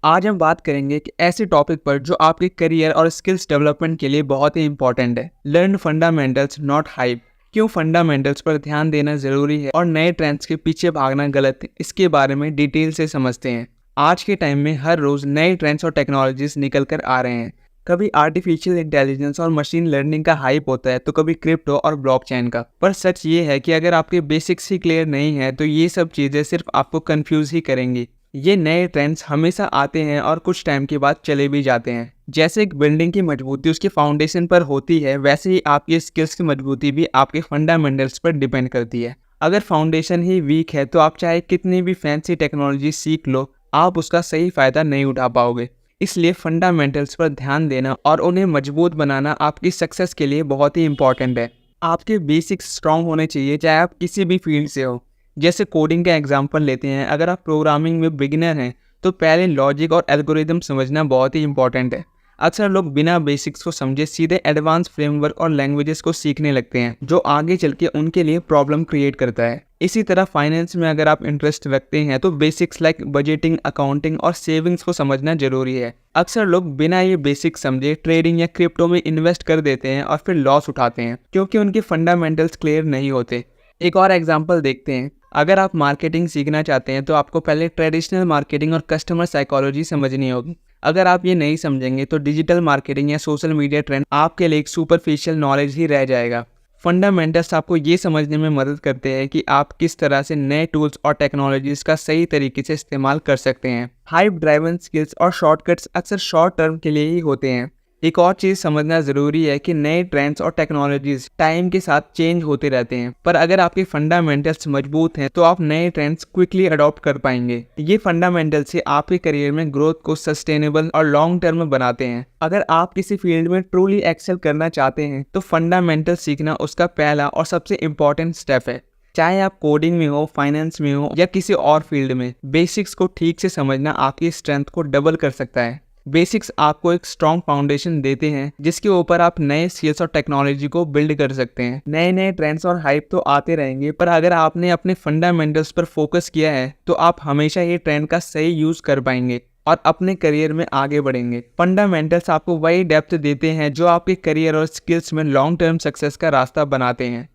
आज हम बात करेंगे कि ऐसे टॉपिक पर जो आपके करियर और स्किल्स डेवलपमेंट के लिए बहुत ही इंपॉर्टेंट है। Learn fundamentals not hype. क्यों फंडामेंटल्स पर ध्यान देना जरूरी है और नए ट्रेंड्स के पीछे भागना गलत है, इसके बारे में डिटेल से समझते हैं। आज के टाइम में हर रोज नए ट्रेंड्स और टेक्नोलॉजीज निकल कर आ रहे हैं। कभी आर्टिफिशियल इंटेलिजेंस और मशीन लर्निंग का हाइप होता है तो कभी क्रिप्टो और ब्लॉकचेन का। पर सच ये है कि अगर आपके बेसिक्स ही क्लियर नहीं है तो ये सब चीज़ें सिर्फ आपको कंफ्यूज ही करेंगी। ये नए ट्रेंड्स हमेशा आते हैं और कुछ टाइम के बाद चले भी जाते हैं। जैसे एक बिल्डिंग की मजबूती उसके फाउंडेशन पर होती है, वैसे ही आपकी स्किल्स की मजबूती भी आपके फंडामेंटल्स पर डिपेंड करती है। अगर फाउंडेशन ही वीक है तो आप चाहे कितनी भी फैंसी टेक्नोलॉजी सीख लो, आप उसका सही फायदा नहीं उठा पाओगे। इसलिए फंडामेंटल्स पर ध्यान देना और उन्हें मजबूत बनाना आपकी सक्सेस के लिए बहुत ही इंपॉर्टेंट है। आपके बेसिक्स स्ट्रांग होने चाहिए, चाहे आप किसी भी फील्ड से हो। जैसे कोडिंग का एग्जांपल लेते हैं, अगर आप प्रोग्रामिंग में बिगिनर हैं तो पहले लॉजिक और एल्गोरिदम समझना बहुत ही इंपॉर्टेंट है। अक्सर लोग बिना बेसिक्स को समझे सीधे एडवांस फ्रेमवर्क और लैंग्वेजेस को सीखने लगते हैं, जो आगे चल के उनके लिए प्रॉब्लम क्रिएट करता है। इसी तरह फाइनेंस में अगर आप इंटरेस्ट रखते हैं तो बेसिक्स लाइक बजटिंग, अकाउंटिंग और सेविंग्स को समझना जरूरी है। अक्सर लोग बिना ये बेसिक्स समझे ट्रेडिंग या क्रिप्टो में इन्वेस्ट कर देते हैं और फिर लॉस उठाते हैं, क्योंकि उनके फंडामेंटल्स क्लियर नहीं होते। एक और एग्जाम्पल देखते हैं। अगर आप मार्केटिंग सीखना चाहते हैं तो आपको पहले ट्रेडिशनल मार्केटिंग और कस्टमर साइकोलॉजी समझनी होगी। अगर आप ये नहीं समझेंगे तो डिजिटल मार्केटिंग या सोशल मीडिया ट्रेंड आपके लिए एक सुपरफिशियल नॉलेज ही रह जाएगा। फंडामेंटल्स आपको ये समझने में मदद करते हैं कि आप किस तरह से नए टूल्स और टेक्नोलॉजीज का सही तरीके से इस्तेमाल कर सकते हैं। हाइप ड्राइवन स्किल्स और शॉर्टकट्स अक्सर शॉर्ट टर्म के लिए ही होते हैं। एक और चीज़ समझना ज़रूरी है कि नए ट्रेंड्स और टेक्नोलॉजीज टाइम के साथ चेंज होते रहते हैं, पर अगर आपके फंडामेंटल्स मजबूत हैं तो आप नए ट्रेंड्स क्विकली अडॉप्ट कर पाएंगे। ये फंडामेंटल्स से आपके करियर में ग्रोथ को सस्टेनेबल और लॉन्ग टर्म बनाते हैं। अगर आप किसी फील्ड में ट्रूली एक्सेल करना चाहते हैं तो फंडामेंटल सीखना उसका पहला और सबसे इम्पॉर्टेंट स्टेप है। चाहे आप कोडिंग में हो, फाइनेंस में हो या किसी और फील्ड में, बेसिक्स को ठीक से समझना आपकी स्ट्रेंथ को डबल कर सकता है। बेसिक्स आपको एक स्ट्रॉन्ग फाउंडेशन देते हैं जिसके ऊपर आप नए स्किल्स और टेक्नोलॉजी को बिल्ड कर सकते हैं। नए नए ट्रेंड्स और हाइप तो आते रहेंगे, पर अगर आपने अपने फंडामेंटल्स पर फोकस किया है तो आप हमेशा ये ट्रेंड का सही यूज कर पाएंगे और अपने करियर में आगे बढ़ेंगे। फंडामेंटल्स आपको वही डेप्थ देते हैं जो आपके करियर और स्किल्स में लॉन्ग टर्म सक्सेस का रास्ता बनाते हैं।